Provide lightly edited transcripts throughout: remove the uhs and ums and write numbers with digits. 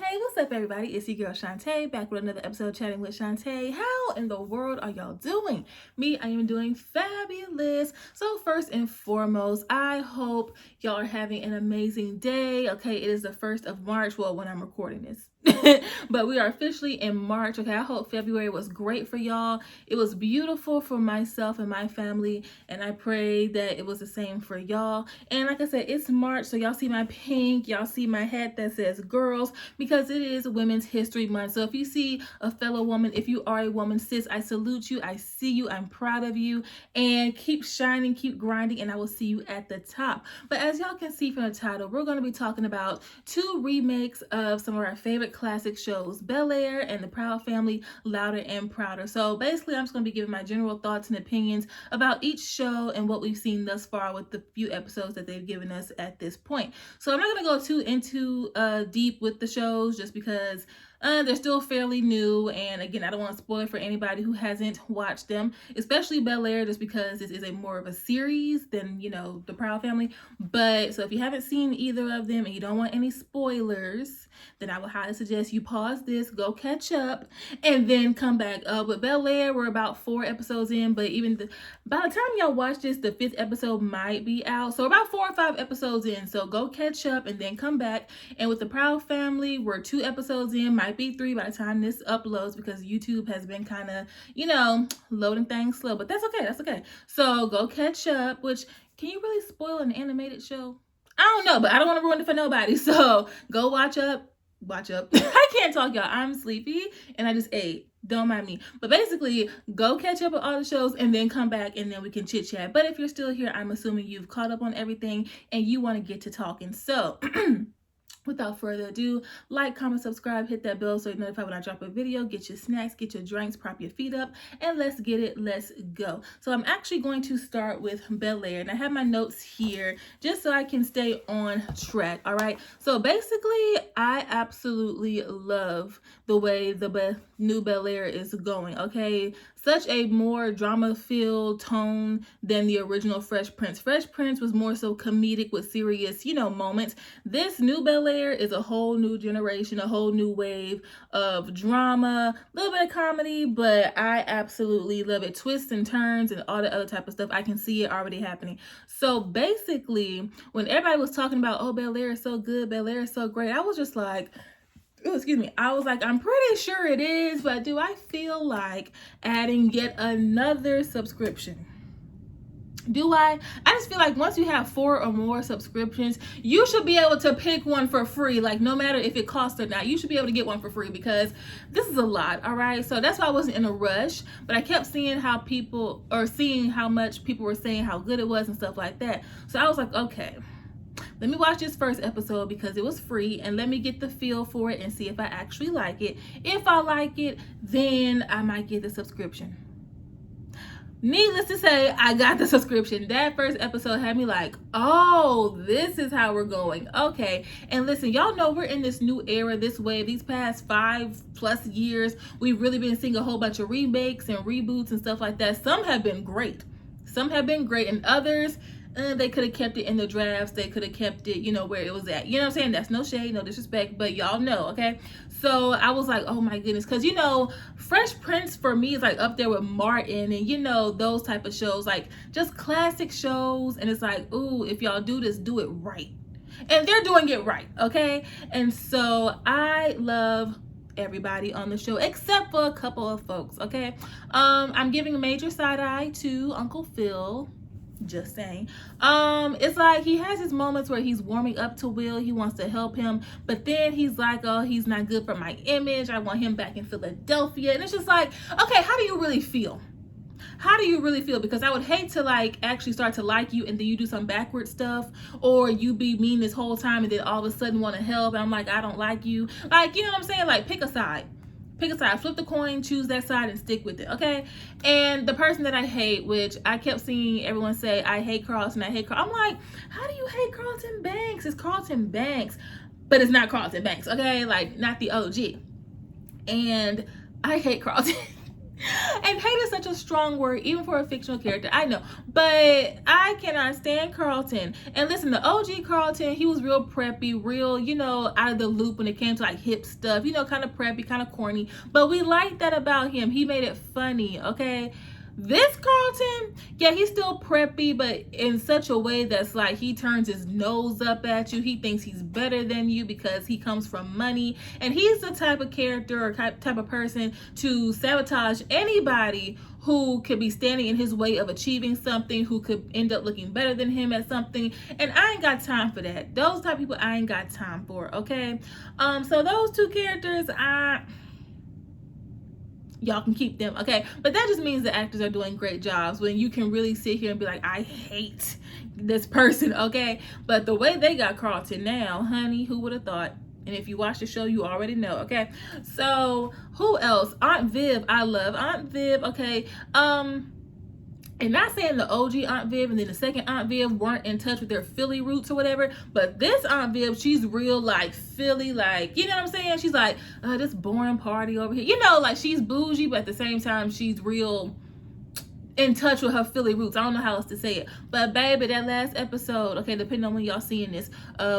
Hey, what's up, everybody? It's your girl Chanté back with another episode of Chatting with Chanté. How in the world are y'all doing? Me, I am doing fabulous. So first and foremost, I hope y'all are having an amazing day. Okay, it is the 1st of March. Well, when I'm recording this. But we are officially in March. Okay, I hope February was great for y'all. It was beautiful for myself and my family, and I pray that it was the same for y'all. And like I said, it's March, so y'all see my pink, y'all see my hat that says girls, because it is Women's History Month. So if you see a fellow woman, if you are a woman, sis, I salute you, I see you, I'm proud of you, and keep shining, keep grinding, and I will see you at the top. But as y'all can see from the title, we're going to be talking about two remakes of some of our favorite classic shows, Bel-Air and The Proud Family, Louder and Prouder. So basically, I'm just going to be giving my general thoughts and opinions about each show and what we've seen thus far with the few episodes that they've given us at this point. So I'm not going to go too into deep with the shows just because they're still fairly new, and again, I don't want to spoil it for anybody who hasn't watched them, especially Bel-Air, just because this is a more of a series than, you know, The Proud Family. But so if you haven't seen either of them and you don't want any spoilers, then I would highly suggest you pause this, go catch up, and then come back. With Bel-Air, we're about 4 episodes in, but by the time y'all watch this, the 5th episode might be out. So about 4 or 5 episodes in. So go catch up and then come back. And with The Proud Family, we're 2 episodes in, might be 3 by the time this uploads, because YouTube has been kind of, you know, loading things slow. But that's okay. That's okay. So go catch up. Which, can you really spoil an animated show? I don't know, but I don't want to ruin it for nobody. So go watch up. I can't talk, y'all. I'm sleepy and I just ate. Don't mind me. But basically, go catch up with all the shows and then come back and then we can chit chat. But if you're still here, I'm assuming you've caught up on everything and you want to get to talking. So without further ado, like, comment, subscribe, hit that bell so you're notified when I drop a video. Get your snacks, get your drinks, prop your feet up, and let's get it. Let's go. So I'm actually going to start with Bel-Air, and I have my notes here just so I can stay on track. All right. So basically, I absolutely love the way the new Bel-Air is going. Okay. Such a more drama-filled tone than the original Fresh Prince. Fresh Prince was more so comedic with serious, you know, moments. This new Bel-Air is a whole new generation, a whole new wave of drama, a little bit of comedy, but I absolutely love it. Twists and turns and all the other type of stuff. I can see it already happening. So basically, when everybody was talking about, oh, Bel-Air is so good, Bel-Air is so great, I was just like, oh, excuse me. I was like, I'm pretty sure it is, but do I feel like adding yet another subscription? Do I just feel like once you have 4 or more subscriptions, you should be able to pick one for free. Like, no matter if it costs or not, you should be able to get one for free, because this is a lot. All right. So that's why I wasn't in a rush, but I kept seeing seeing how much people were saying how good it was and stuff like that. So I was like, okay, let me watch this first episode because it was free, and let me get the feel for it and see if I actually like it. If I like it, then I might get the subscription. Needless to say, I got the subscription. That first episode had me like, oh, this is how we're going. Okay. And listen, y'all know we're in this new era, this wave. These past 5+ years, we've really been seeing a whole bunch of remakes and reboots and stuff like that. Some have been great. And others, they could have kept it in the drafts. They could have kept it, you know, where it was at. You know what I'm saying? That's no shade, no disrespect, but y'all know, okay? So I was like, oh my goodness. Because, you know, Fresh Prince for me is like up there with Martin and, you know, those type of shows. Like, just classic shows. And it's like, ooh, if y'all do this, do it right. And they're doing it right, okay? And so I love everybody on the show except for a couple of folks, okay? I'm giving a major side eye to Uncle Phil. Just saying. It's like he has his moments where he's warming up to Will. He wants to help him, but then he's like, oh, he's not good for my image. I want him back in Philadelphia. And it's just like, okay, how do you really feel? How do you really feel? Because I would hate to like actually start to like you and then you do some backward stuff, or you be mean this whole time and then all of a sudden want to help and I'm like, I don't like you. Like, you know what I'm saying? Like, pick a side. Flip the coin, choose that side, and stick with it, okay? And the person that I hate, which I kept seeing everyone say, I hate Carlton, I'm like, how do you hate Carlton Banks? It's Carlton Banks, but it's not Carlton Banks, okay? Like, not the OG. And I hate Carlton. And hate is such a strong word, even for a fictional character. I know. But I cannot stand Carlton. And listen, the OG Carlton, he was real preppy, real, out of the loop when it came to like hip stuff, kind of preppy, kind of corny. But we liked that about him. He made it funny, okay? This Carlton, yeah, he's still preppy, but in such a way that's like he turns his nose up at you. He thinks he's better than you because he comes from money. And he's the type of character or type of person to sabotage anybody who could be standing in his way of achieving something, who could end up looking better than him at something. And I ain't got time for that. Those type of people I ain't got time for, okay? So those two characters, y'all can keep them, okay? But that just means the actors are doing great jobs when you can really sit here and be like, I hate this person, okay? But the way they got Carlton now, honey, who would have thought? And if you watch the show, you already know, okay? So who else? Aunt Viv. I love Aunt Viv, okay? And not saying the OG Aunt Viv and then the second Aunt Viv weren't in touch with their Philly roots or whatever, but this Aunt Viv, she's real like Philly, like, you know what I'm saying? She's like, this boring party over here. Like she's bougie, but at the same time, she's real in touch with her Philly roots. I don't know how else to say it. But baby, that last episode, okay, depending on when y'all seeing this,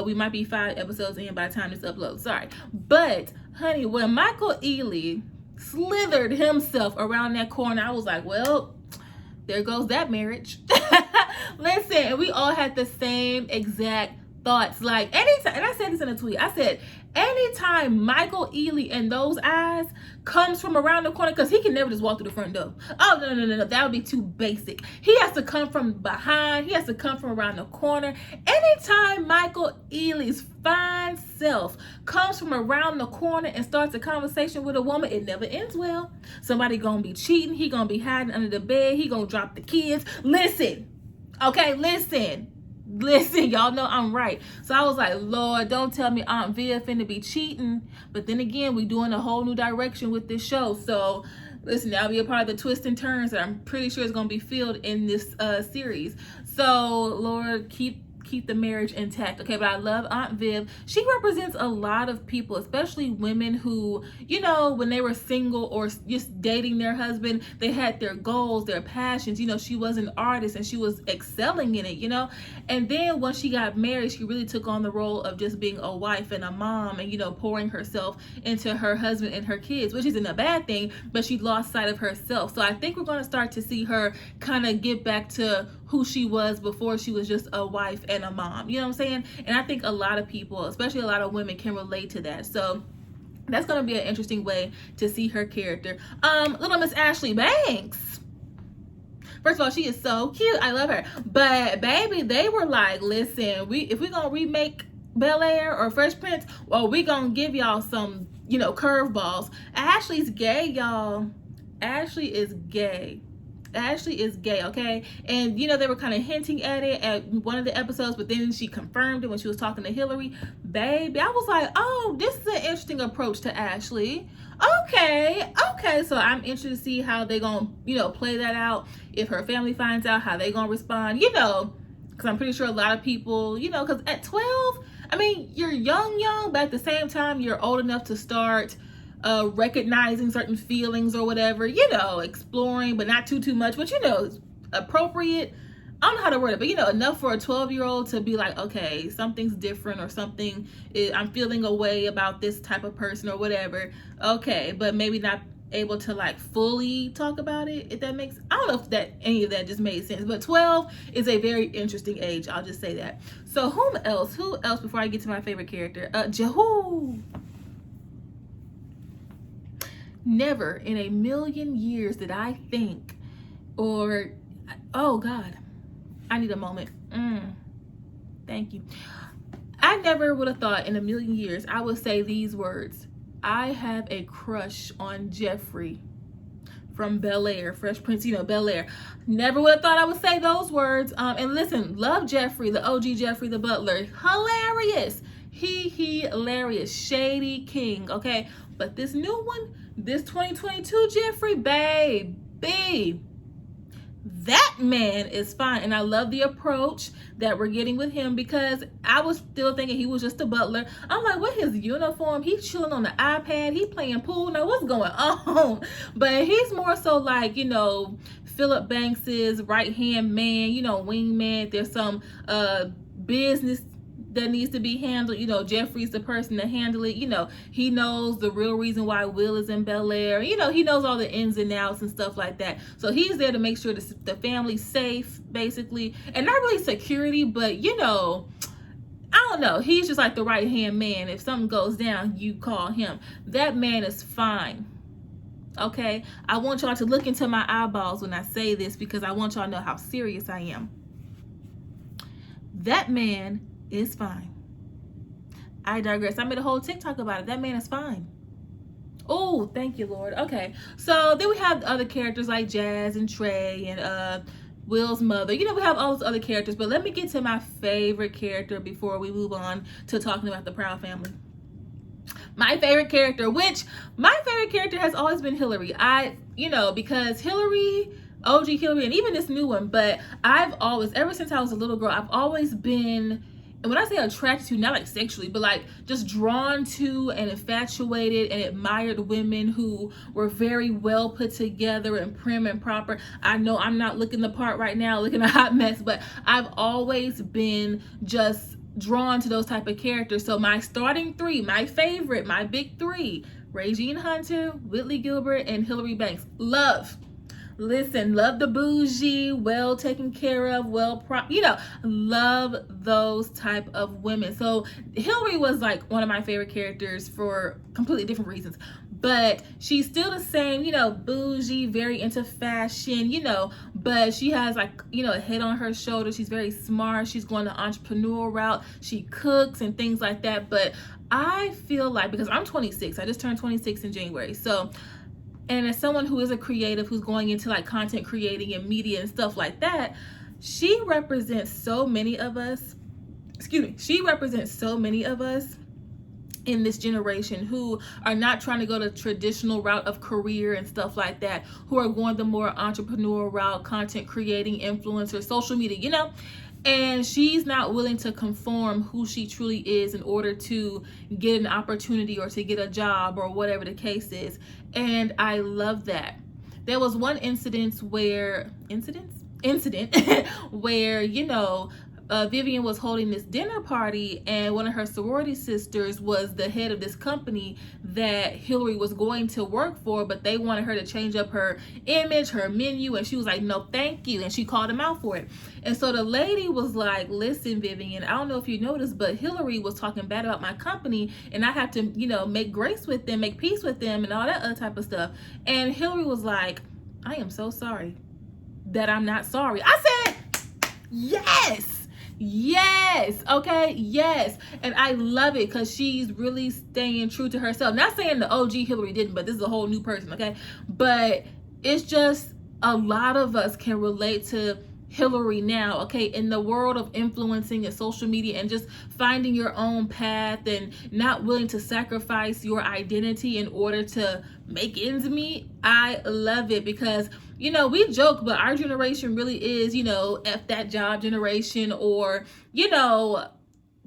we might be 5 episodes in by the time this uploads. Sorry. But, honey, when Michael Ealy slithered himself around that corner, I was like, well, there goes that marriage. Listen, we all had the same exact thoughts. Like, anytime, and I said this in a tweet, I said, anytime Michael Ealy and those eyes comes from around the corner, because he can never just walk through the front door. Oh, no. That would be too basic. He has to come from behind. He has to come from around the corner. Anytime Michael Ealy's fine self comes from around the corner and starts a conversation with a woman, it never ends well. Somebody gonna be cheating. He gonna be hiding under the bed. He gonna drop the kids. Listen, okay, listen, y'all know I'm right. So I was like, Lord, don't tell me Aunt Viv finna be cheating. But then again, we doing a whole new direction with this show. So listen, that'll be a part of the twists and turns that I'm pretty sure is gonna be filled in this series. So Lord, keep the marriage intact, okay? But I love Aunt Viv. She represents a lot of people, especially women who, when they were single or just dating their husband, they had their goals, their passions. She was an artist and she was excelling in it, and then once she got married, she really took on the role of just being a wife and a mom and pouring herself into her husband and her kids, which isn't a bad thing, but she lost sight of herself. So I think we're going to start to see her kind of get back to who she was before she was just a wife and a mom. You know what I'm saying? And I think a lot of people, especially a lot of women, can relate to that. So that's going to be an interesting way to see her character. Little Miss Ashley Banks. First of all, she is so cute. I love her. But baby, they were like, listen, if we're going to remake Bel-Air or Fresh Prince, well, we're going to give y'all some, curveballs. Ashley's gay, y'all. Ashley is gay. Ashley is gay, okay? And they were kind of hinting at it at one of the episodes, but then she confirmed it when she was talking to Hillary. Baby, I was like, oh, this is an interesting approach to Ashley. Okay, so I'm interested to see how they gonna, play that out. If her family finds out, how they gonna respond, because I'm pretty sure a lot of people, because at 12, I mean, you're young, but at the same time, you're old enough to start recognizing certain feelings or whatever, exploring, but not too much, but appropriate. I don't know how to word it, but enough for a 12-year-old to be like, okay, something's different or something, I'm feeling a way about this type of person or whatever. Okay, but maybe not able to like fully talk about it, if that makes, I don't know if any of that just made sense, but 12 is a very interesting age. I'll just say that. So who else before I get to my favorite character? Jehu. Never in a million years did I think, oh God, I need a moment. Thank you. I never would have thought in a million years I would say these words. I have a crush on Jeffrey from Bel-Air, Fresh Prince, Bel-Air. Never would have thought I would say those words. And listen, love Jeffrey, the OG Jeffrey the butler. Hilarious. Hilarious. Shady king, okay? But this new one, this 2022 Jeffrey, baby, That man is fine. And I love the approach that we're getting with him, because I was still thinking he was just a butler. I'm like, what, his uniform? He's chilling on the iPad. He playing pool. Now, what's going on? But he's more so like, Philip Banks's right-hand man, wingman. There's some business that needs to be handled. Jeffrey's the person to handle it. He knows the real reason why Will is in Bel-Air. He knows all the ins and outs and stuff like that. So he's there to make sure the family's safe, basically. And not really security, but, I don't know. He's just like the right-hand man. If something goes down, you call him. That man is fine. Okay? I want y'all to look into my eyeballs when I say this, because I want y'all to know how serious I am. That man is fine. I digress. I made a whole TikTok about it. That man is fine. Oh, thank you, Lord. Okay. So then we have other characters like Jazz and Trey and Will's mother. We have all those other characters, but let me get to my favorite character before we move on to talking about the Proud family. My favorite character has always been Hillary. Because Hillary, OG Hillary, and even this new one, but I've always, ever since I was a little girl, I've always been, and when I say attracted to, not like sexually, but like just drawn to and infatuated and admired women who were very well put together and prim and proper. I know I'm not looking the part right now, looking a hot mess, but I've always been just drawn to those type of characters. So my starting three, my favorite, my big three, Regine Hunter, Whitley Gilbert, and Hillary Banks. Love the bougie, well taken care of, love those type of women. So Hillary was like one of my favorite characters for completely different reasons, but she's still the same, bougie, very into fashion, but she has like, a head on her shoulder. She's very smart. She's going the entrepreneurial route. She cooks and things like that. But I feel like, because I'm 26, I just turned 26 in January. So, and as someone who is a creative, who's going into like content creating and media and stuff like that, she represents so many of us. She represents so many of us in this generation who are not trying to go the traditional route of career and stuff like that, who are going the more entrepreneurial route, content creating, influencer, social media, and she's not willing to conform who she truly is in order to get an opportunity or to get a job or whatever the case is. And I love that. There was one incident where, Vivian was holding this dinner party, and one of her sorority sisters was the head of this company that Hillary was going to work for, but they wanted her to change up her image, her menu, and she was like, no, thank you. And she called him out for it. And so the lady was like, listen, Vivian, I don't know if you noticed, but Hillary was talking bad about my company, and I have to, make grace with them, make peace with them, and all that other type of stuff. And Hillary was like, I am so sorry that I'm not sorry. I said, yes, okay, yes. And I love it because she's really staying true to herself. Not saying the OG Hillary didn't, but this is a whole new person, okay? But it's just, a lot of us can relate to Hillary now, okay, in the world of influencing and social media and just finding your own path and not willing to sacrifice your identity in order to make ends meet. I love it because, we joke, but our generation really is, F that job generation, or,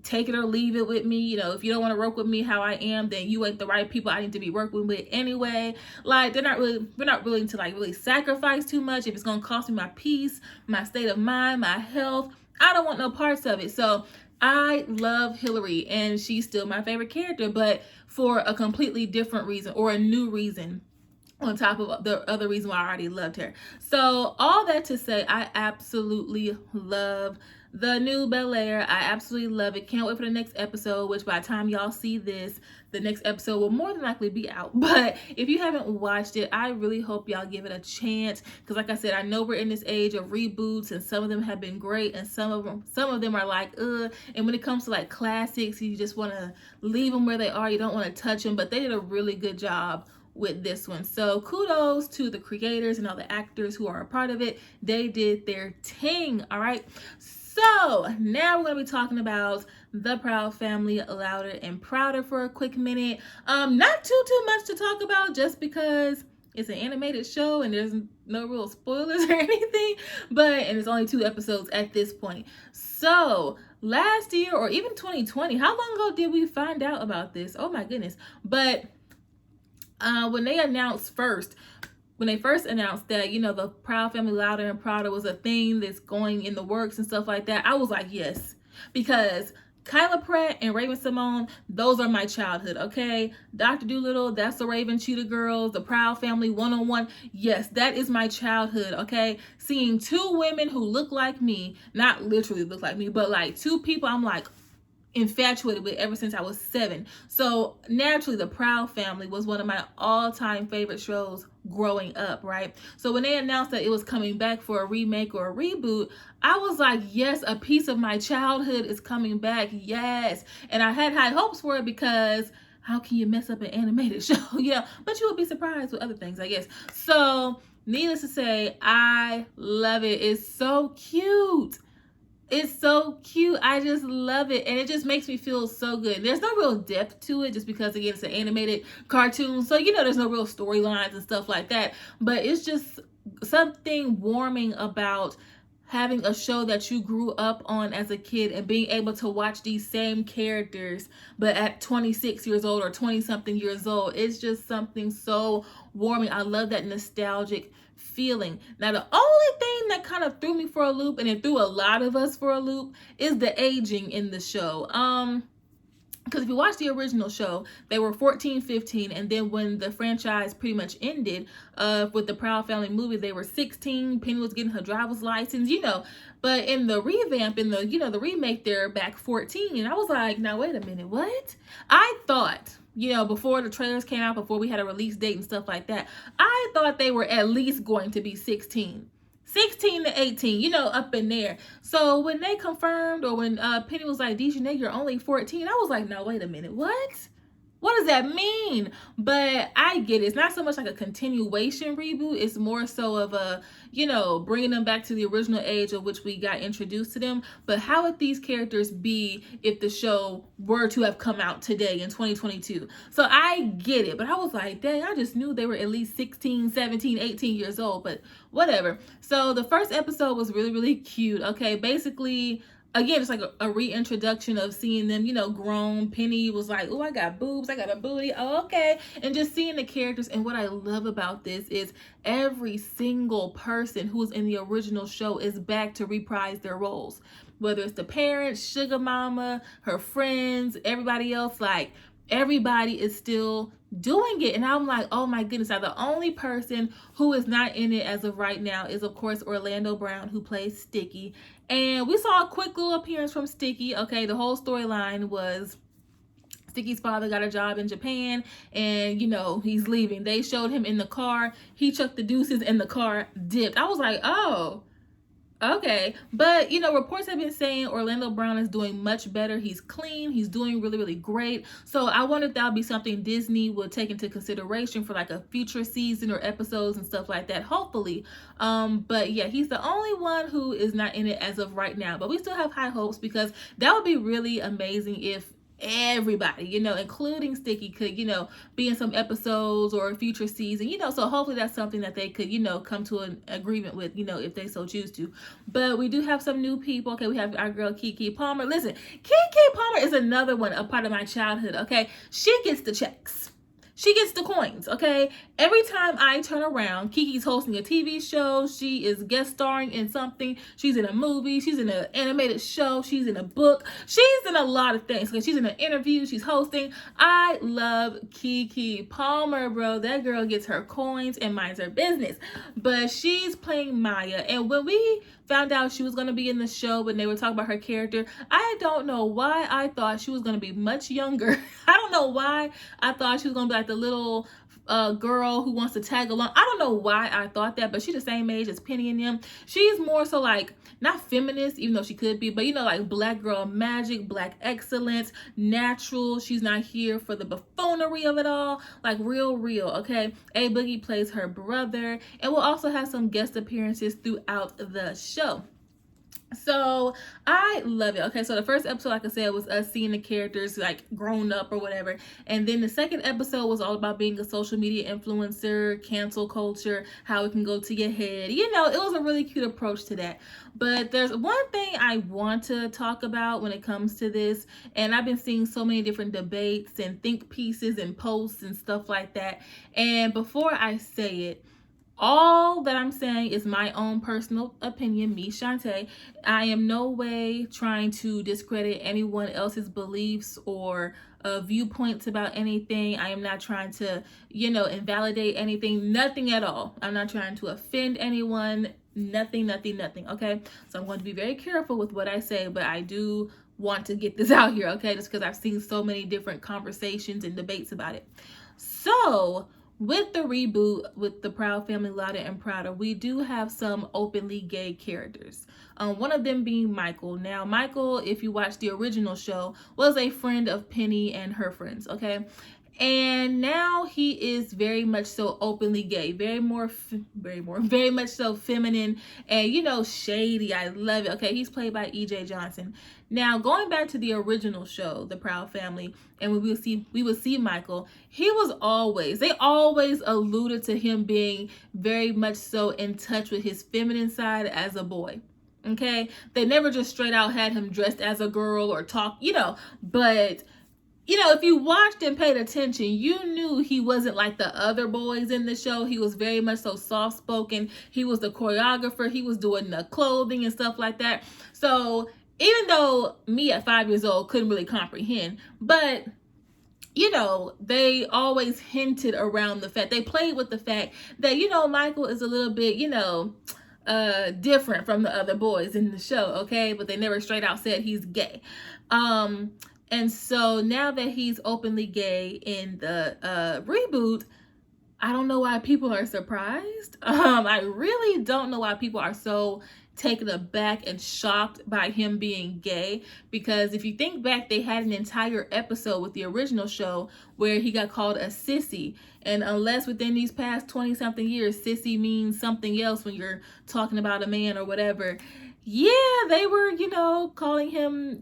take it or leave it with me. If you don't want to work with me how I am, then you ain't the right people I need to be working with anyway. Like, we're not willing to like really sacrifice too much. If it's going to cost me my peace, my state of mind, my health, I don't want no parts of it. So I love Hillary, and she's still my favorite character, but for a completely different reason, or a new reason on top of the other reason why I already loved her. So all that to say, I absolutely love the new Bel-Air. I absolutely love it. Can't wait for the next episode, which by the time y'all see this, the next episode will more than likely be out. But if you haven't watched it, I really hope y'all give it a chance, because like I said, I know we're in this age of reboots, and some of them have been great, and some of them are like, ugh. And when it comes to like classics, you just want to leave them where they are. You don't want to touch them, but they did a really good job with this one. So kudos to the creators and all the actors who are a part of it. They did their thing. All right. So now we're going to be talking about the Proud family, Louder and Prouder, for a quick minute. Not too much to talk about, just because it's an animated show and there's no real spoilers or anything, and it's only 2 episodes at this point. So last year or even 2020, how long ago did we find out about this? Oh my goodness. But when they first announced that, the Proud Family Louder and Prouder was a thing that's going in the works and stuff like that, I was like, yes. Because Kyla Pratt and Raven-Symoné, those are my childhood, okay? Dr. Dolittle, that's the Raven Cheetah Girls, the Proud Family 101. Yes, that is my childhood, okay? Seeing 2 women who look like me, not literally look like me, but like 2 people I'm like infatuated with ever since I was 7. So naturally, the Proud Family was one of my all-time favorite shows growing up, right? So when they announced that it was coming back for a remake or a reboot, I was like, yes, a piece of my childhood is coming back, yes. And I had high hopes for it because how can you mess up an animated show? But you would be surprised with other things, I guess. So needless to say, I love it. It's so cute. It's so cute. I just love it. And it just makes me feel so good. There's no real depth to it just because, again, it's an animated cartoon. So, there's no real storylines and stuff like that. But it's just something warming about having a show that you grew up on as a kid and being able to watch these same characters, but at 26 years old or 20-something years old. It's just something so warming. I love that nostalgic feeling. Now, the only thing that kind of threw me for a loop, and it threw a lot of us for a loop, is the aging in the show. Because if you watch the original show, they were 14, 15, and then when the franchise pretty much ended with the Proud Family movie, they were 16. Penny was getting her driver's license, But in the revamp, in the remake, they're back 14. And I was like, now, wait a minute, what? I thought, before the trailers came out, before we had a release date and stuff like that, I thought they were at least going to be 16 to 18, up in there. So when they confirmed, or when Penny was like, Dejanay, you're only 14, I was like, no, wait a minute, what? What does that mean? But I get it. It's not so much like a continuation reboot. It's more so of a, bringing them back to the original age of which we got introduced to them. But how would these characters be if the show were to have come out today in 2022? So I get it. But I was like, dang, I just knew they were at least 16, 17, 18 years old. But whatever. So the first episode was really, really cute. Okay, basically, again, it's like a reintroduction of seeing them, grown. Penny was like, oh, I got boobs, I got a booty. Oh, okay. And just seeing the characters. And what I love about this is every single person who was in the original show is back to reprise their roles. Whether it's the parents, Sugar Mama, her friends, everybody else, like everybody is still doing it. And I'm like, oh my goodness. Now, the only person who is not in it as of right now is, of course, Orlando Brown, who plays Sticky. And we saw a quick little appearance from Sticky. Okay, the whole storyline was Sticky's father got a job in Japan and, he's leaving. They showed him in the car. He chucked the deuces and the car dipped. I was like, oh, okay. But, reports have been saying Orlando Brown is doing much better. He's clean. He's doing really, really great. So I wonder if that would be something Disney would take into consideration for like a future season or episodes and stuff like that, hopefully. But yeah, he's the only one who is not in it as of right now. But we still have high hopes because that would be really amazing if everybody, including Sticky, could, be in some episodes or a future season, so hopefully that's something that they could, come to an agreement with, if they so choose to. But we do have some new people. Okay, we have our girl Keke Palmer. Listen, Keke Palmer is another one, a part of my childhood. Okay, she gets the checks. She gets the coins, okay? Every time I turn around, Kiki's hosting a TV show. She is guest starring in something. She's in a movie. She's in an animated show. She's in a book. She's in a lot of things. Okay? She's in an interview. She's hosting. I love Keke Palmer, bro. That girl gets her coins and minds her business. But she's playing Maya. And when we found out she was going to be in the show, when they were talking about her character, I don't know why I thought she was going to be much younger. I don't know why I thought she was going to be like the little girl who wants to tag along. I don't know why I thought that, but she's the same age as Penny and them. She's more so like, not feminist, even though she could be, but like black girl magic, black excellence, natural. She's not here for the buffoonery of it all, like real, okay? A Boogie plays her brother, and we'll also have some guest appearances throughout the show. So I love it. Okay, so the first episode, like I said, was us seeing the characters like grown up or whatever. And then the second episode was all about being a social media influencer, cancel culture, how it can go to your head. You know, it was a really cute approach to that. But there's one thing I want to talk about when it comes to this. And I've been seeing so many different debates and think pieces and posts and stuff like that. And before I say it, all that I'm saying is my own personal opinion, me, Chanté. I am no way trying to discredit anyone else's beliefs or viewpoints about anything. I am not trying to, invalidate anything, nothing at all. I'm not trying to offend anyone, nothing, okay? So I'm going to be very careful with what I say, but I do want to get this out here, okay? Just because I've seen so many different conversations and debates about it. So, with the reboot with the Proud Family Louder and Prouder, we do have some openly gay characters. One of them being Michael. Now, Michael, if you watch the original show, was a friend of Penny and her friends, okay? And now he is very much so openly gay, very much so feminine and, shady. I love it. Okay, he's played by E.J. Johnson. Now, going back to the original show, The Proud Family, and we would see Michael, they always alluded to him being very much so in touch with his feminine side as a boy. Okay, they never just straight out had him dressed as a girl or talk, but if you watched and paid attention, you knew he wasn't like the other boys in the show. He was very much so soft-spoken. He was the choreographer. He was doing the clothing and stuff like that. So even though me at 5 years old couldn't really comprehend, but they always hinted around the fact, they played with the fact that, Michael is a little bit, different from the other boys in the show, okay? But they never straight out said he's gay. And so now that he's openly gay in the reboot, I don't know why people are surprised. I really don't know why people are so taken aback and shocked by him being gay, because if you think back, they had an entire episode with the original show where he got called a sissy, and unless within these past 20-something years sissy means something else when you're talking about a man or whatever, they were, calling him,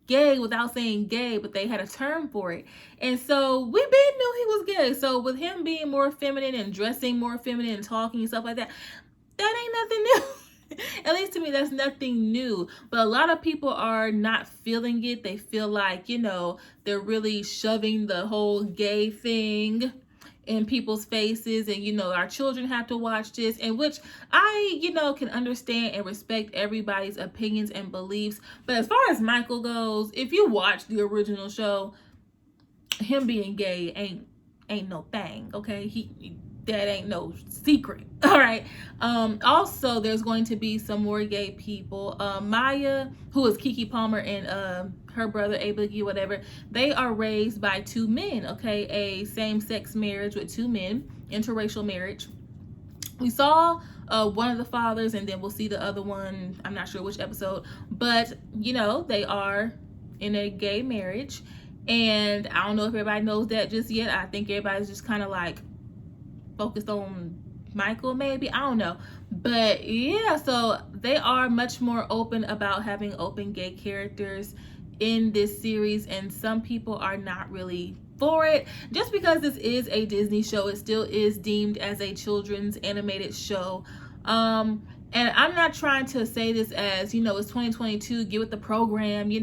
gay without saying gay, but they had a term for it. And so we been knew he was gay. So with him being more feminine and dressing more feminine and talking and stuff like that, that ain't nothing new. At least to me, that's nothing new. But a lot of people are not feeling it. They feel like, they're really shoving the whole gay thing in people's faces, and our children have to watch this, and which I can understand and respect everybody's opinions and beliefs. But as far as Michael goes, if you watch the original show, him being gay ain't no thing, okay? That ain't no secret. All right. Also, there's going to be some more gay people. Maya, who is Keke Palmer, and her brother A Boogie, whatever, they are raised by two men, okay? A same-sex marriage with two men, interracial marriage. We saw one of the fathers, and then we'll see the other one. I'm not sure which episode, but they are in a gay marriage, and I don't know if everybody knows that just yet. I think everybody's just kind of like focused on Michael, maybe, I don't know. But yeah, so they are much more open about having open gay characters in this series, and some people are not really for it. Just because this is a Disney show, it still is deemed as a children's animated show. And I'm not trying to say this as, it's 2022, get with the program, you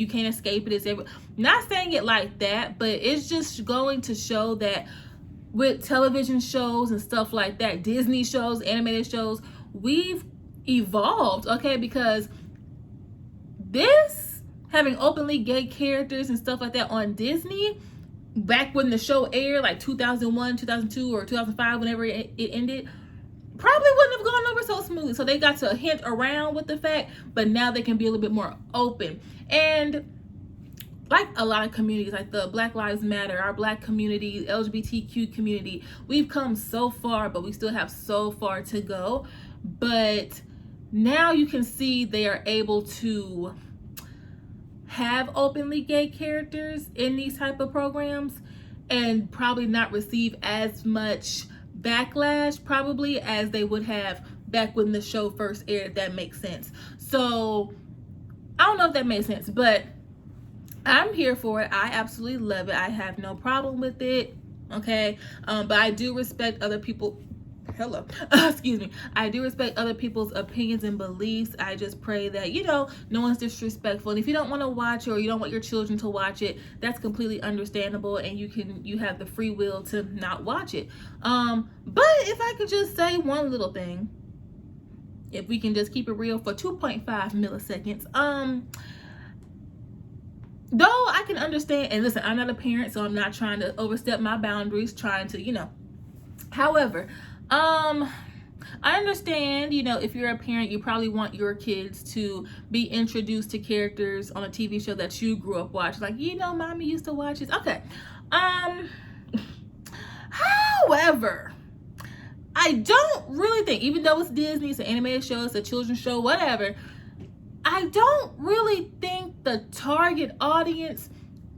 can't escape it. Not saying it like that, but it's just going to show that with television shows and stuff like that, Disney shows, animated shows, we've evolved, okay? Because this, having openly gay characters and stuff like that on Disney, back when the show aired, like 2001, 2002, or 2005, whenever it ended, probably wouldn't have gone over so smoothly. So they got to hint around with the fact, but now they can be a little bit more open. And like a lot of communities, like the Black Lives Matter, our Black community, LGBTQ community, we've come so far, but we still have so far to go. But now you can see they are able to have openly gay characters in these type of programs and probably not receive as much backlash probably as they would have back when the show first aired, if that makes sense. So I don't know if that makes sense, but I'm here for it. I absolutely love it. I have no problem with it. Okay. But I do respect other people. Hello. Excuse me. I do respect other people's opinions and beliefs. I just pray that, no one's disrespectful. And if you don't want to watch it, or you don't want your children to watch it, that's completely understandable. And you have the free will to not watch it. But if I could just say one little thing, if we can just keep it real for 2.5 milliseconds, though I can understand, and listen, I'm not a parent, so I'm not trying to overstep my boundaries, trying to, however, I understand, if you're a parent, you probably want your kids to be introduced to characters on a TV show that you grew up watching. Like, mommy used to watch this. Okay. However, I don't really think, even though it's Disney, it's an animated show, it's a children's show, whatever, I don't really think the target audience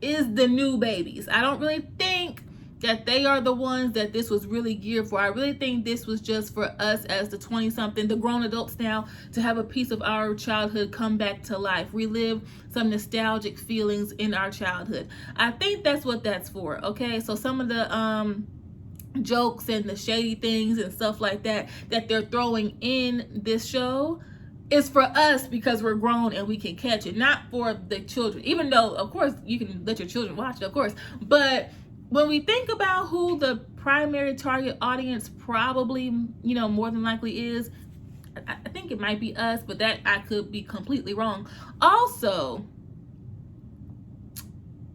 is the new babies. I don't really think that they are the ones that this was really geared for. I really think this was just for us as the 20-something, the grown adults now, to have a piece of our childhood come back to life, relive some nostalgic feelings in our childhood. I think that's what that's for, okay? So some of the jokes and the shady things and stuff like that they're throwing in this show is for us because we're grown and we can catch it, not for the children. Even though, of course, you can let your children watch it, of course. But when we think about who the primary target audience probably, more than likely is, I think it might be us, but that I could be completely wrong. Also,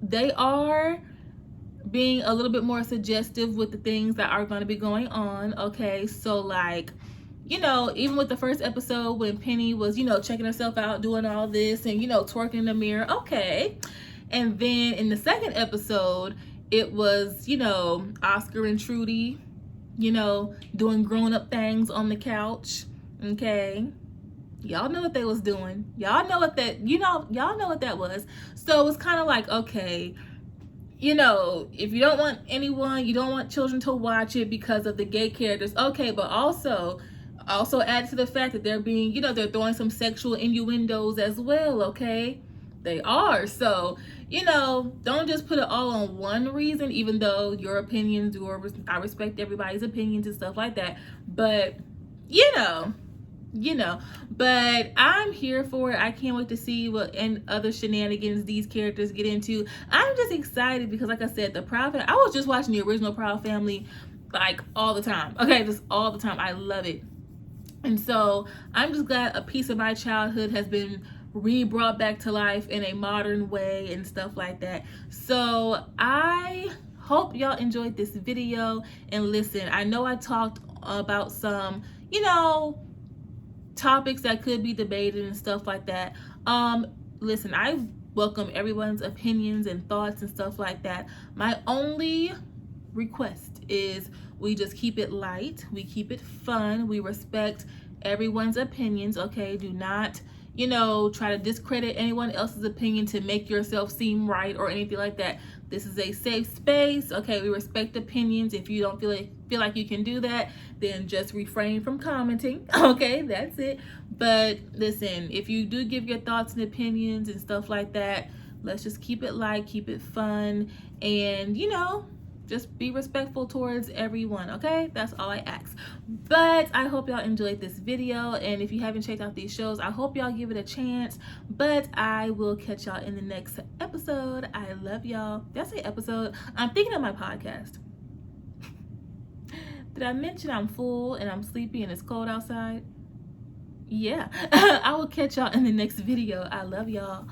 they are being a little bit more suggestive with the things that are going to be going on. Okay, so like, even with the first episode when Penny was, checking herself out, doing all this and, twerking in the mirror. Okay. And then in the second episode, it was, Oscar and Trudy, doing grown-up things on the couch. Okay. Y'all know what they was doing. Y'all know what that, y'all know what that was. So it was kind of like, okay, if you don't want anyone, you don't want children to watch it because of the gay characters. Okay, but also add to the fact that they're being, they're throwing some sexual innuendos as well, okay? They are. So, don't just put it all on one reason, even though your opinions I respect everybody's opinions and stuff like that. But, but I'm here for it. I can't wait to see what and other shenanigans these characters get into. I'm just excited because, like I said, the Proud Family, I was just watching the original Proud Family like all the time. Okay, just all the time. I love it. And so I'm just glad a piece of my childhood has been re-brought back to life in a modern way and stuff like that. So I hope y'all enjoyed this video. And listen, I know I talked about some, topics that could be debated and stuff like that. Listen, I welcome everyone's opinions and thoughts and stuff like that. My only request is we just keep it light, we keep it fun, we respect everyone's opinions, okay? Do not, try to discredit anyone else's opinion to make yourself seem right or anything like that. This is a safe space, okay? We respect opinions. If you don't feel like you can do that, then just refrain from commenting, okay? That's it. But listen, if you do give your thoughts and opinions and stuff like that, let's just keep it light, keep it fun, and just be respectful towards everyone, okay? That's all I ask. But I hope y'all enjoyed this video, and if you haven't checked out these shows, I hope y'all give it a chance. But I will catch y'all in the next episode. I love y'all. Did I say episode? I'm thinking of my podcast. Did I mention I'm full and I'm sleepy and it's cold outside? Yeah. I will catch y'all in the next video. I love y'all.